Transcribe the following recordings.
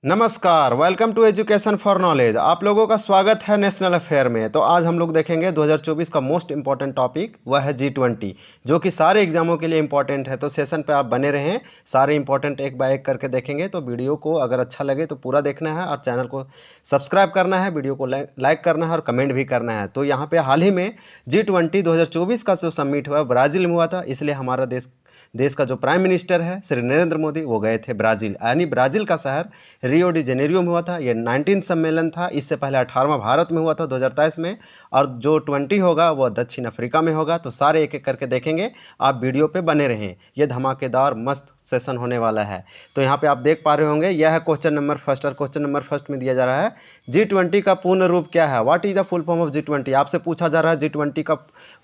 नमस्कार, welcome to education for knowledge. आप लोगों का स्वागत है नेशनल अफेयर में। तो आज हम लोग देखेंगे 2024 का मोस्ट इंपॉर्टेंट टॉपिक, वह है G20, जो कि सारे एग्जामों के लिए इंपॉर्टेंट है। तो सेशन पे आप बने रहें, सारे इंपॉर्टेंट एक बाय एक करके देखेंगे। तो वीडियो को अगर अच्छा लगे तो पूरा देखना है और चैनल को सब्सक्राइब करना है, वीडियो को लाइक करना है और कमेंट भी करना है। तो यहाँ पे हाल ही में G20 2024 का जो समिट हुआ ब्राज़ील में हुआ था, इसलिए हमारा देश का जो प्राइम मिनिस्टर है श्री नरेंद्र मोदी, वो गए थे ब्राज़ील, यानी ब्राज़ील का शहर रियो डी जेनेरियो में हुआ था। ये 19 सम्मेलन था। इससे पहले 18वां भारत में हुआ था 2023 में, और जो 20 होगा वो दक्षिण अफ्रीका में होगा। तो सारे एक एक करके देखेंगे, आप वीडियो पे बने रहें। ये धमाकेदार मस्त सेशन होने वाला है। तो यहाँ पे आप देख पा रहे होंगे, यह है क्वेश्चन नंबर फर्स्ट, और क्वेश्चन नंबर फर्स्ट में दिया जा रहा है G20 का पूर्ण रूप क्या है। What is the full form of G20। आपसे पूछा जा रहा है G20 का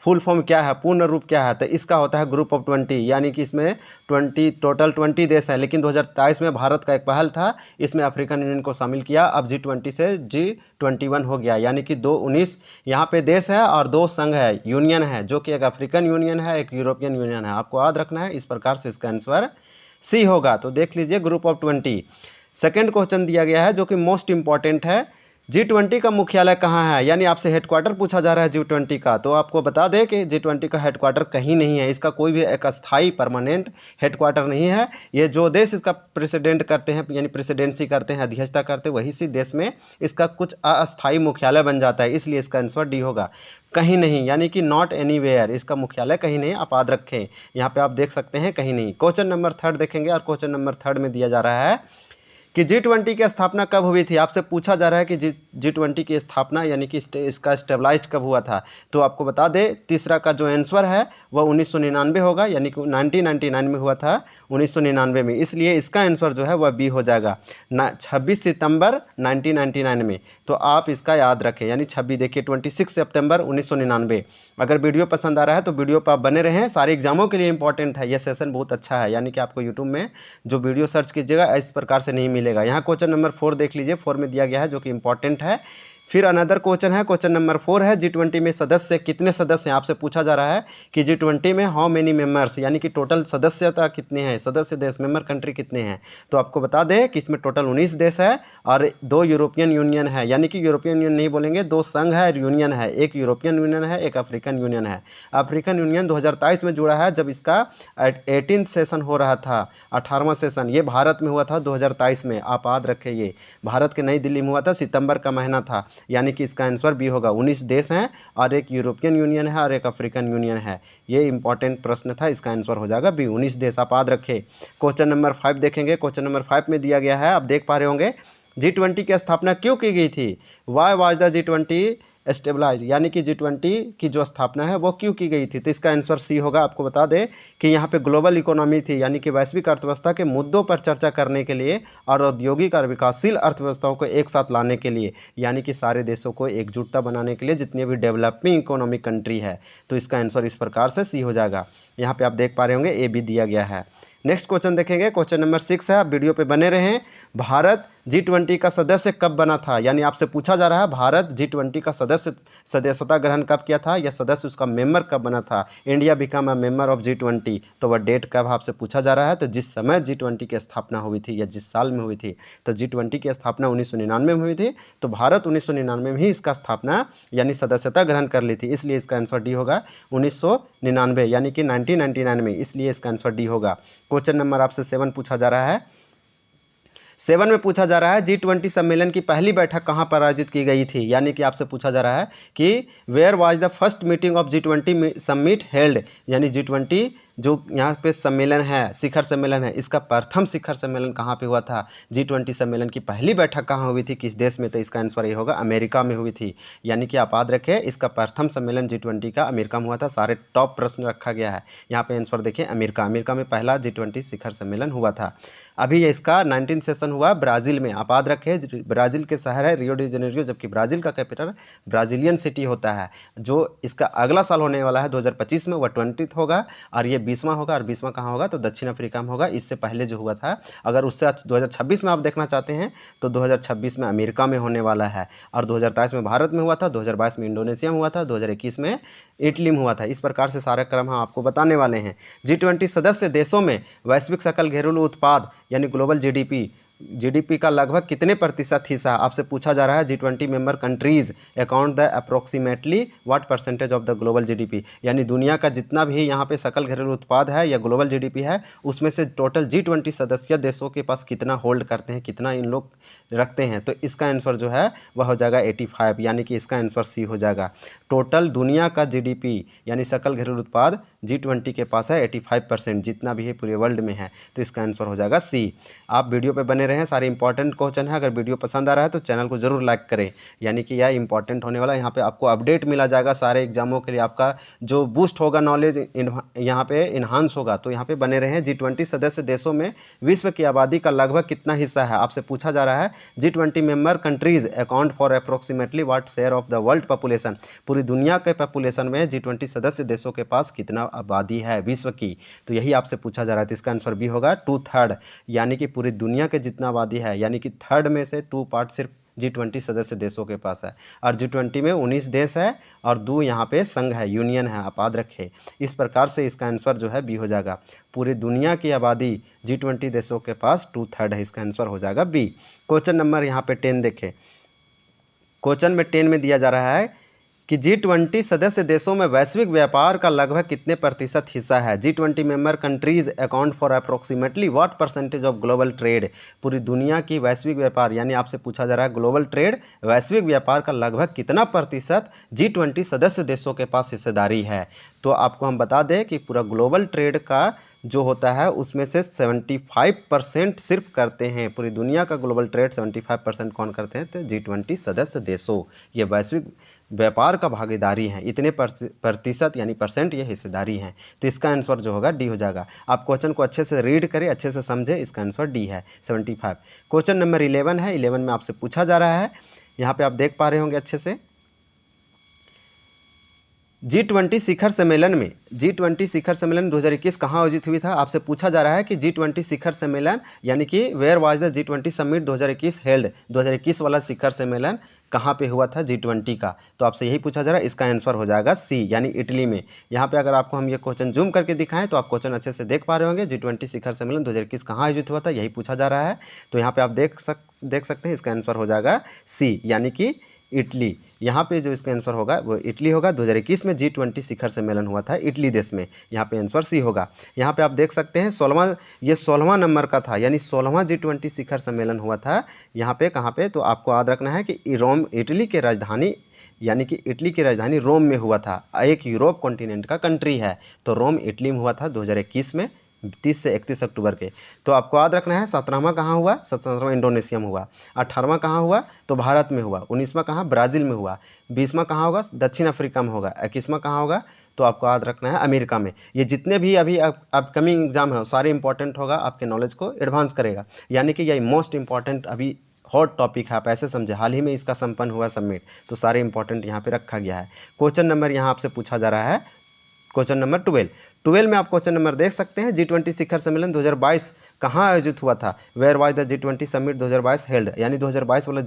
फुल फॉर्म क्या है, पूर्ण रूप क्या है। तो इसका होता है ग्रुप ऑफ 20, यानी कि इसमें 20 देश है। लेकिन 2023 में भारत का एक पहल था, इसमें अफ्रीकन यूनियन को शामिल किया। अब G20 से G21 हो गया, यानी कि 19 यहाँ पे देश है और 2 संघ है, यूनियन है, जो कि एक अफ्रीकन यूनियन है, एक यूरोपियन यूनियन है। आपको याद रखना है। इस प्रकार से इसका आंसर सी होगा। तो देख लीजिए, ग्रुप ऑफ 20। सेकेंड क्वेश्चन दिया गया है जो कि मोस्ट इंपॉर्टेंट है, G20 का मुख्यालय कहाँ है, यानी आपसे हेडक्वार्टर पूछा जा रहा है G20 का। तो आपको बता दें कि G20 का हेडक्वार्टर कहीं नहीं है। इसका कोई भी एक स्थायी परमानेंट हेडक्वार्टर नहीं है। ये जो देश इसका प्रेसिडेंट करते हैं, यानी प्रेसिडेंसी करते हैं, अध्यक्षता करते हैं, वही सी देश में इसका कुछ अस्थायी मुख्यालय बन जाता है। इसलिए इसका आंसर डी होगा, कहीं नहीं, यानी कि नॉट एनीवेयर। इसका मुख्यालय कहीं नहीं, आप याद रखें। यहाँ पे आप देख सकते हैं, कहीं नहीं। क्वेश्चन नंबर थर्ड देखेंगे, और क्वेश्चन नंबर थर्ड में दिया जा रहा है कि G20 की स्थापना कब हुई थी। आपसे पूछा जा रहा है कि G20 की स्थापना, यानी कि इसका स्टेबलाइज्ड कब हुआ था। तो आपको बता दें, तीसरा का जो आंसर है वह 1999 होगा, यानी कि 1999 में हुआ था, 1999 में। इसलिए इसका आंसर जो है वह बी हो जाएगा, 26 सितंबर 1999 में। तो आप इसका याद रखें, यानी 26, देखिए 26 सितंबर 1999। अगर वीडियो पसंद आ रहा है तो वीडियो पर आप बने रहें, सारे एग्जामों के लिए इंपॉर्टेंट है। यह सेशन बहुत अच्छा है, यानी कि आपको यूट्यूब में जो वीडियो सर्च कीजिएगा इस प्रकार से नहीं मिलेगा। यहाँ क्वेश्चन नंबर 4 देख लीजिए, 4 में दिया गया है, जो कि इंपॉर्टेंट है। फिर अनदर क्वेश्चन है, क्वेश्चन नंबर 4 है, G20 में सदस्य कितने सदस्य हैं। आपसे पूछा जा रहा है कि G20 में हाउ मेनी मेंबर्स, यानी कि टोटल सदस्यता कितने हैं, सदस्य देश, मेंबर कंट्री कितने हैं। तो आपको बता दें कि इसमें टोटल 19 देश है और 2 यूरोपियन यूनियन है, यानी कि यूरोपियन यूनियन नहीं बोलेंगे, 2 संघ है और यूनियन है। एक यूरोपियन यूनियन है, एक अफ्रीकन यूनियन है। अफ्रीकन यूनियन 2023 में जुड़ा है, जब इसका 18th सेशन हो रहा था, 18वां सेशन। ये भारत में हुआ था 2023 में, आप याद रखें। ये भारत के नई दिल्ली में हुआ था, सितंबर का महीना था, यानी कि इसका आंसर बी होगा। 19 देश हैं और एक यूरोपियन यूनियन है और एक अफ्रीकन यूनियन है। ये इंपॉर्टेंट प्रश्न था, इसका आंसर हो जाएगा बी, 19 देश, आप याद रखें। क्वेश्चन नंबर 5 देखेंगे, क्वेश्चन नंबर 5 में दिया गया है, आप देख पा रहे होंगे, G20 की स्थापना क्यों की गई थी। Why was the G20 stabilise, यानी कि G20 की जो स्थापना है वो क्यों की गई थी। तो इसका आंसर सी होगा। आपको बता दें कि यहाँ पे ग्लोबल इकोनॉमी थी, यानी कि वैश्विक अर्थव्यवस्था के मुद्दों पर चर्चा करने के लिए और औद्योगिक और विकासशील अर्थव्यवस्थाओं को एक साथ लाने के लिए, यानी कि सारे देशों को एकजुटता बनाने के लिए, जितनी भी डेवलपिंग इकोनॉमिक कंट्री है। तो इसका आंसर इस प्रकार से सी हो जाएगा। यहाँ पे आप देख पा रहे होंगे, ए भी दिया गया है। नेक्स्ट क्वेश्चन देखेंगे, क्वेश्चन नंबर 6 है, आप वीडियो पे बने रहें। भारत G20 का सदस्य कब बना था, यानी आपसे पूछा जा रहा है भारत G20 का सदस्यता ग्रहण कब किया था, या सदस्य उसका मेंबर कब बना था। India become a member of G20, तो वह डेट कब आपसे पूछा जा रहा है। तो जिस समय G20 की स्थापना हुई थी, या जिस साल में हुई थी। तो G20 की स्थापना 1999 में हुई थी, तो भारत 1999 में ही इसका स्थापना यानी सदस्यता ग्रहण कर ली थी। इसलिए इसका आंसर डी होगा, 1999, यानी कि 1999 में, इसलिए इसका आंसर डी होगा। क्वेश्चन नंबर आपसे 7 पूछा जा रहा है। 7 में पूछा जा रहा है, G20 सम्मेलन की पहली बैठक कहाँ पर आयोजित की गई थी, यानी कि आपसे पूछा जा रहा है कि where was the first meeting of G20 summit held, यानी G20 जो यहाँ पे सम्मेलन है, शिखर सम्मेलन है, इसका प्रथम शिखर सम्मेलन कहाँ पे हुआ था। G20 सम्मेलन की पहली बैठक कहाँ हुई थी, किस देश में। तो इसका आंसर ये होगा, अमेरिका में हुई थी। यानी कि आप याद रखें, इसका प्रथम सम्मेलन G20 का अमेरिका में हुआ था। सारे टॉप प्रश्न रखा गया है। यहाँ पे आंसर देखिए, अमेरिका में पहला G20 शिखर सम्मेलन हुआ था। अभी इसका 19 सेशन हुआ ब्राज़ील में, आप याद रखें, ब्राज़ील के शहर है रियो डी जेनेरियो, जबकि ब्राज़ील का कैपिटल ब्राज़ीलियन सिटी होता है। जो इसका अगला साल होने वाला है 2025 में, वह 20th होगा, और ये 20वां होगा। और 20वां कहाँ होगा, तो दक्षिण अफ्रीका में होगा। इससे पहले जो हुआ था, अगर उससे 2026 में आप देखना चाहते हैं, तो 2026 में अमेरिका में होने वाला है, और 2023 में भारत में हुआ था, 2022 में इंडोनेशिया में हुआ था, 2021 में इटली में हुआ था। इस प्रकार से सारे क्रम हम आपको बताने वाले हैं। G20 सदस्य देशों में वैश्विक सकल घरेलू उत्पाद, यानी ग्लोबल GDP जीडीपी का लगभग कितने प्रतिशत हिस्सा आपसे पूछा जा रहा है। G20 member countries account the approximately what percentage of the global GDP, यानी दुनिया का जितना भी यहाँ पे सकल घरेलू उत्पाद है या ग्लोबल जीडीपी है, उसमें से टोटल G20 सदस्य देशों के पास कितना होल्ड करते हैं, कितना इन लोग रखते हैं। तो इसका आंसर जो है वह हो जाएगा 85, यानी कि इसका आंसर सी हो जाएगा। टोटल दुनिया का जीडीपी यानी सकल घरेलू उत्पाद G20 के पास है 85%, जितना भी है पूरे वर्ल्ड में है। तो इसका आंसर हो जाएगा सी। आप वीडियो पे बने रहें, सारे इंपॉर्टेंट क्वेश्चन है। अगर वीडियो पसंद आ रहा है तो चैनल को जरूर लाइक करें, यानी कि यह इंपॉर्टेंट होने वाला है। यहाँ पे आपको अपडेट मिला जाएगा सारे एग्जामों के लिए, आपका जो बूस्ट होगा नॉलेज यहाँ पे इन्हांस होगा। तो यहाँ पे बने रहें। G20 सदस्य देशों में विश्व की आबादी का लगभग कितना हिस्सा है आपसे पूछा जा रहा है। G20 member countries account for approximately what share of the world population, पूरी दुनिया के पॉपुलेशन में G20 सदस्य देशों के पास कितना आबादी है विश्व की। तो यही आपसे पूछा जा रहा है। तो इसका आंसर भी होगा 2/3, यानी कि पूरी दुनिया के जितना आबादी है, यानी कि थर्ड में से 2 पार्ट सिर्फ G20 सदस्य देशों के पास है। और G20 में 19 देश है और 2 यहाँ पे संघ है, यूनियन है, आप याद रखें। इस प्रकार से इसका आंसर जो है बी हो जाएगा। पूरी दुनिया की आबादी G20 देशों के पास 2/3 है, इसका आंसर हो जाएगा बी। क्वेश्चन नंबर यहाँ पे 10 देखें। क्वेश्चन में 10 में दिया जा रहा है कि G20 सदस्य देशों में वैश्विक व्यापार का लगभग कितने प्रतिशत हिस्सा है। G20 member countries account for approximately what percentage of global trade, पूरी दुनिया की वैश्विक व्यापार, यानी आपसे पूछा जा रहा है ग्लोबल ट्रेड, वैश्विक व्यापार का लगभग कितना प्रतिशत G20 सदस्य देशों के पास हिस्सेदारी है। तो आपको हम बता दें कि पूरा ग्लोबल ट्रेड का जो होता है उसमें से 75% सिर्फ करते हैं। पूरी दुनिया का ग्लोबल ट्रेड 75% कौन करते हैं, तो G20 सदस्य देशों, ये वैश्विक व्यापार का भागीदारी हैं, इतने प्रतिशत यानी परसेंट ये हिस्सेदारी हैं। तो इसका आंसर जो होगा डी हो जाएगा। आप क्वेश्चन को अच्छे से रीड करें, अच्छे से समझें, इसका आंसर डी है 75। क्वेश्चन नंबर 11 है। 11 में आपसे पूछा जा रहा है, यहाँ पे आप देख पा रहे होंगे अच्छे से। G20 शिखर सम्मेलन में, G20 शिखर सम्मेलन 2021 कहाँ आयोजित हुई था आपसे पूछा जा रहा है कि G20 शिखर सम्मेलन यानी कि where was the G20 summit 2021 held, 2021 वाला शिखर सम्मेलन कहाँ पे हुआ था G20 का। तो आपसे यही पूछा जा रहा है, इसका आंसर हो जाएगा सी, यानी इटली में। यहाँ पे अगर आपको हम ये क्वेश्चन जूम करके दिखाएं तो आप क्वेश्चन अच्छे से देख पा रहे होंगे। G20 शिखर सम्मेलन 2021 कहाँ आयोजित हुआ था, यही पूछा जा रहा है। तो यहाँ पे आप देख सकते हैं, इसका आंसर हो जाएगा सी, यानी कि इटली। यहाँ पे जो इसका आंसर होगा वो इटली होगा। 2021 में G20 शिखर सम्मेलन हुआ था इटली देश में, यहाँ पे आंसर सी होगा। यहाँ पे आप देख सकते हैं 16वां नंबर का था, यानी 16वां G20 शिखर सम्मेलन हुआ था। यहाँ पे कहाँ पे, तो आपको याद रखना है कि रोम इटली के राजधानी, यानी कि इटली की राजधानी रोम में हुआ था। एक यूरोप कॉन्टिनेंट का कंट्री है, तो रोम इटली में हुआ था 2021 में 30 से 31 अक्टूबर के। तो आपको याद रखना है 17वां कहाँ हुआ, 17वां इंडोनेशिया में हुआ। 18वां कहाँ हुआ, तो भारत में हुआ। 19वां कहाँ, ब्राज़ील में हुआ। 20वां कहाँ होगा, दक्षिण अफ्रीका में होगा। 21वां कहाँ होगा, तो आपको याद रखना है अमेरिका में। ये जितने भी अभी अपकमिंग एग्जाम है सारे इंपॉर्टेंट होगा, आपके नॉलेज को एडवांस करेगा, यानी कि यही मोस्ट इंपॉर्टेंट अभी हॉट टॉपिक है। आप ऐसे समझे, हाल ही में इसका संपन्न हुआ समिट, तो सारे इंपॉर्टेंट यहाँ पे रखा गया है। क्वेश्चन नंबर यहाँ आपसे पूछा जा रहा है, क्वेश्चन नंबर 12 में आप क्वेश्चन नंबर देख सकते हैं। G20 शिखर सम्मेलन 2022 कहाँ आयोजित हुआ था, where was the G20 summit 2022 held, यानी 2022 वाला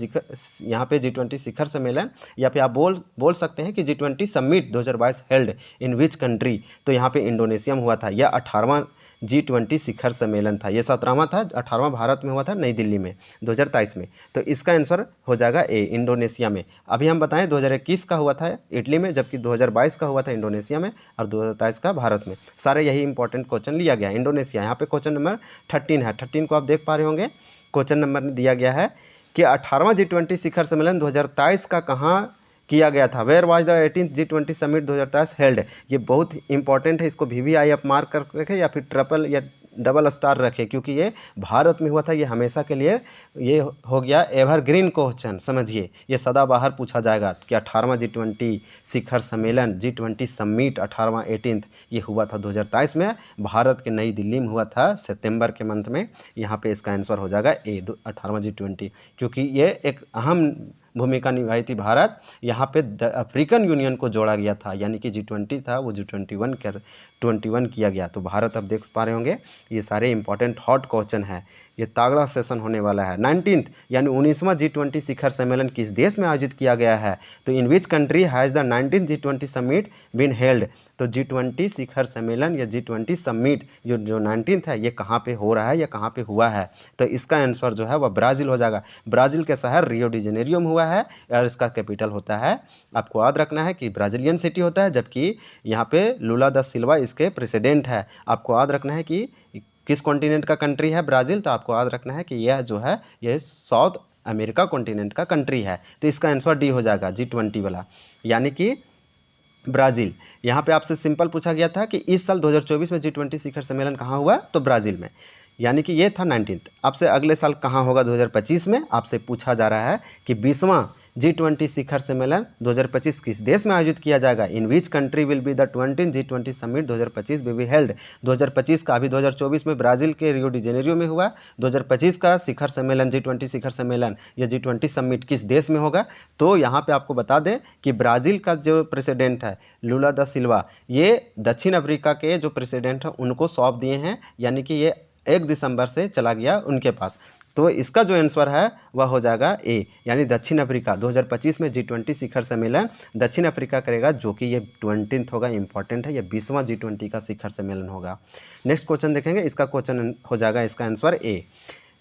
यहाँ पे G20 शिखर सम्मेलन, या फिर आप बोल सकते हैं कि G20 summit 2022 held in which country, तो यहाँ पे इंडोनेशिया में हुआ था। यह 18वां G20 शिखर सम्मेलन था। ये 17वां था, 18वां भारत में हुआ था नई दिल्ली में 2023 में। तो इसका आंसर हो जाएगा ए, इंडोनेशिया में। अभी हम बताएं 2021 का हुआ था इटली में, जबकि 2022 का हुआ था इंडोनेशिया में, और 2023 का भारत में। सारे यही इंपॉर्टेंट क्वेश्चन लिया गया है। इंडोनेशिया, यहाँ पे क्वेश्चन नंबर 13 है। 13 को आप देख पा रहे होंगे। क्वेश्चन नंबर दिया गया है कि 18वां G20 शिखर सम्मेलन 2023 का कहाँ किया गया था, where was the 18th G20 summit 2023 held. ये बहुत इंपॉर्टेंट है, इसको VVI आप मार्क कर रखें या फिर ट्रिपल या डबल स्टार रखें, क्योंकि ये भारत में हुआ था। ये हमेशा के लिए ये हो गया एवरग्रीन क्वेश्चन, समझिए ये सदाबहार पूछा जाएगा कि 18वां G20 शिखर सम्मेलन G20 समिट 18वां 18th ये हुआ था 2023 में, भारत के नई दिल्ली में हुआ था सितंबर के मंथ में। यहाँ पे इसका आंसर हो जाएगा ए, 18वां G20, क्योंकि ये एक अहम भूमिका निभाई थी भारत। यहाँ पे अफ्रीकन यूनियन को जोड़ा गया था, यानी कि G20 था वो G21 किया गया। तो भारत अब देख पा रहे होंगे, ये सारे इंपॉर्टेंट हॉट क्वेश्चन है, ये तगड़ा सेशन होने वाला है। 19th यानी 19वां G20 शिखर सम्मेलन किस देश में आयोजित किया गया है? तो in which country has the 19th G20 summit been held? तो G20 शिखर सम्मेलन या G20 समिट जो 19th है ये कहाँ पे हो रहा है या कहाँ पे हुआ है? तो इसका आंसर जो है वह ब्राज़ील हो जाएगा। ब्राज़ील के शहर रियो डी जेनेरियो में हुआ है और इसका कैपिटल होता है, आपको याद रखना है कि ब्राज़ीलियन सिटी होता है, जबकि यहाँ पे लूला दा सिल्वा इसके प्रेसिडेंट है। आपको याद रखना है कि किस कॉन्टिनेंट का कंट्री है ब्राज़ील? तो आपको याद रखना है कि यह जो है यह साउथ अमेरिका कॉन्टिनेंट का कंट्री है। तो इसका आंसर डी हो जाएगा, G20 वाला, यानी कि ब्राज़ील। यहाँ पे आपसे सिंपल पूछा गया था कि इस साल 2024 में G20 शिखर सम्मेलन कहाँ हुआ? तो ब्राज़ील में, यानी कि ये था 19th। आपसे अगले साल कहाँ होगा 2025 में? आपसे पूछा जा रहा है कि 20वां G20 शिखर सम्मेलन 2025 किस देश में आयोजित किया जाएगा? In which country will be the 20 G20 summit 2025 will be held? 2025 का, अभी 2024 में ब्राज़ील के रियो डी जेनेरियो में हुआ। 2025 का शिखर सम्मेलन G20 शिखर सम्मेलन या G20 समिट किस देश में होगा? तो यहाँ पे आपको बता दें कि ब्राज़ील का जो प्रेसिडेंट है लूला दा सिल्वा, ये दक्षिण अफ्रीका के जो प्रेसिडेंट हैं उनको सौंप दिए हैं, यानी कि ये 1 दिसंबर से चला गया उनके पास। तो इसका जो आंसर है वह हो जाएगा ए, यानी दक्षिण अफ्रीका। 2025 में G20 शिखर सम्मेलन दक्षिण अफ्रीका करेगा, जो कि ये 20th होगा, इंपॉर्टेंट है, ये 20वां G20 का शिखर सम्मेलन होगा। नेक्स्ट क्वेश्चन देखेंगे, इसका क्वेश्चन हो जाएगा इसका आंसर ए।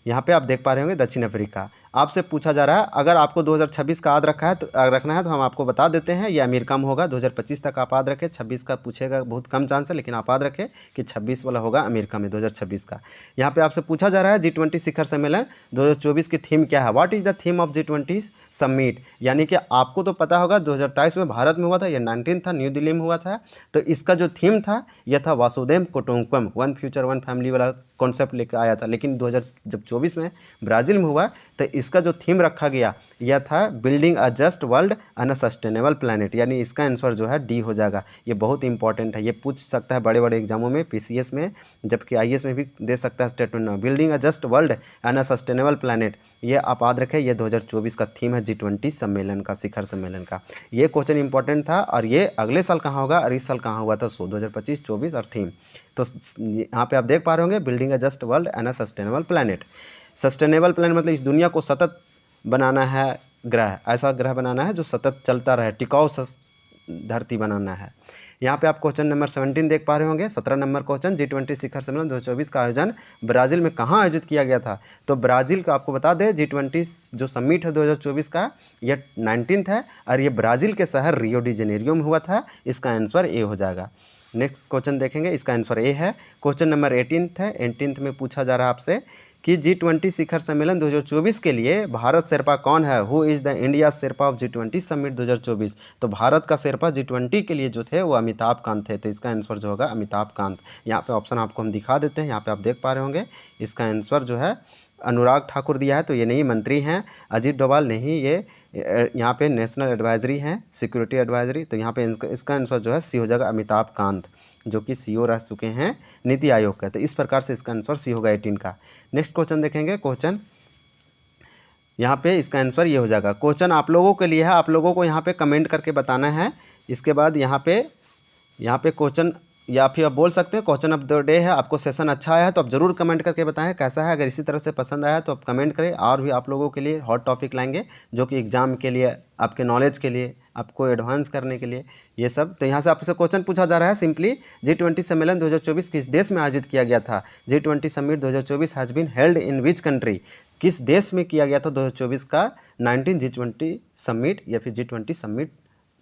यहाँ पे आप देख पा रहे होंगे दक्षिण अफ्रीका। आपसे पूछा जा रहा है, अगर आपको 2026 का याद रखना है तो हम आपको बता देते हैं, ये अमेरिका में होगा। 2025 तक आप याद रखें, 26 का पूछेगा बहुत कम चांस है, लेकिन आप याद रखें कि 26 वाला होगा अमेरिका में 2026 का। यहाँ पे आपसे पूछा जा रहा है G20 शिखर सम्मेलन 2024 की थीम क्या है? What is the theme of G20 summit? यानी कि आपको तो पता होगा 2023 में भारत में हुआ था, ये 19 था, न्यू दिल्ली में हुआ था। तो इसका जो थीम था यह था वासुदेव कुटुंबकम, वन फ्यूचर वन फैमिली वाला कॉन्सेप्ट लेकर आया था। लेकिन 2024 में ब्राज़ील में हुआ तो इसका जो थीम रखा गया यह था building a just world and a sustainable planet, यानी इसका आंसर जो है डी हो जाएगा। ये बहुत इंपॉर्टेंट है, ये पूछ सकता है बड़े बड़े एग्जामों में, PCS में, जबकि IAS में भी दे सकता है स्टेटमेंट में। Building a just world and a sustainable planet, ये आप याद रखें, ये 2024 का थीम है G20 सम्मेलन का, शिखर सम्मेलन का। ये क्वेश्चन इंपॉर्टेंट था और ये अगले साल कहाँ होगा और इस साल कहाँ हुआ था? 2025, 24 और थीम। तो यहाँ पे आप देख पा रहे होंगे building a just world and a sustainable planet. Sustainable plan मतलब इस दुनिया को सतत बनाना है, ग्रह, ऐसा ग्रह बनाना है जो सतत चलता रहे, टिकाऊ धरती बनाना है। यहाँ पे आप क्वेश्चन नंबर 17 देख पा रहे होंगे। 17 नंबर क्वेश्चन, G20 शिखर सम्मेलन 2024 का आयोजन ब्राज़ील में कहाँ आयोजित किया गया था? तो ब्राज़ील का आपको बता दें G20 जो समिट है 2024 का, यह 19th है और ये ब्राज़ील के शहर रियो डी जेनेरियो में हुआ था। इसका आंसर ए हो जाएगा। नेक्स्ट क्वेश्चन देखेंगे, इसका आंसर ए है। क्वेश्चन नंबर 18 है। 18 में पूछा जा रहा है आपसे कि G20 शिखर सम्मेलन 2024 के लिए भारत शेरपा कौन है? Who is the India Sherpa of G20 summit 2024? तो भारत का शेरपा G20 के लिए जो थे वो अमिताभ कांत थे। तो इसका आंसर जो होगा अमिताभ कांत। यहाँ पे ऑप्शन आपको हम दिखा देते हैं, यहाँ पे आप देख पा रहे होंगे। इसका आंसर जो है अनुराग ठाकुर दिया है, तो ये नहीं मंत्री हैं। अजीत डोभाल नहीं, ये यहाँ पे नेशनल एडवाइजरी हैं, सिक्योरिटी एडवाइजरी। तो यहाँ पे इसका आंसर जो है सी हो जाएगा अमिताभ कांत, जो कि CEO रह चुके हैं नीति आयोग का। तो इस प्रकार से इसका आंसर सी होगा 18 का। नेक्स्ट क्वेश्चन देखेंगे। क्वेश्चन यहाँ पे इसका आंसर ये हो जाएगा। क्वेश्चन आप लोगों के लिए है, आप लोगों को यहाँ पे कमेंट करके बताना है। इसके बाद यहाँ पे क्वेश्चन, या फिर आप बोल सकते हैं क्वेश्चन ऑफ द डे है। आपको सेशन अच्छा आया है तो आप ज़रूर कमेंट करके बताएं कैसा है। अगर इसी तरह से पसंद आया तो आप कमेंट करें, और भी आप लोगों के लिए हॉट टॉपिक लाएंगे जो कि एग्ज़ाम के लिए, आपके नॉलेज के लिए, आपको एडवांस करने के लिए, ये सब। तो यहाँ से आपसे क्वेश्चन पूछा जा रहा है सिंपली, G20 सम्मेलन 2024 किस देश में आयोजित किया गया था? G20 summit 2024 has been held in which country? किस देश में किया गया था 2024 का 19 G20 समिट या फिर G20 समिट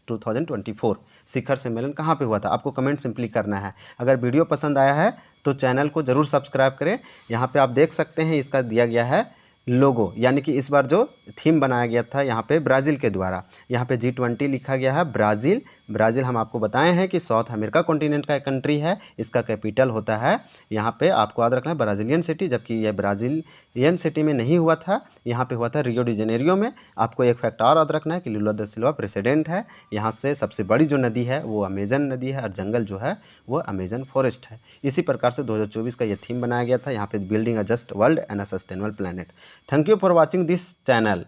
2024 शिखर सम्मेलन कहाँ पे हुआ था? आपको कमेंट सिंपली करना है। अगर वीडियो पसंद आया है तो चैनल को ज़रूर सब्सक्राइब करें। यहाँ पे आप देख सकते हैं इसका दिया गया है लोगो, यानी कि इस बार जो थीम बनाया गया था यहाँ पे ब्राज़ील के द्वारा, यहाँ पे G20 लिखा गया है ब्राज़ील। ब्राज़ील हम आपको बताए हैं कि साउथ अमेरिका कॉन्टिनेंट का एक कंट्री है, इसका कैपिटल होता है यहाँ पे आपको याद रखना है ब्राज़ीलियन सिटी, जबकि यह ब्राज़ीलियन सिटी में नहीं हुआ था, यहाँ पे हुआ था रियो डी जेनेरियो में। आपको एक फैक्ट और याद रखना है कि लूला दा सिल्वा प्रेसिडेंट है। यहाँ से सबसे बड़ी जो नदी है वो अमेजन नदी है और जंगल जो है वो अमेजन फॉरेस्ट है। इसी प्रकार से 2024 का ये थीम बनाया गया था, यहाँ पे building a just world and a sustainable planet. Thank you for watching this channel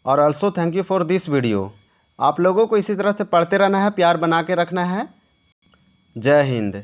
और also thank you for this video. आप लोगों को इसी तरह से पढ़ते रहना है, प्यार बना के रखना है। जय हिंद।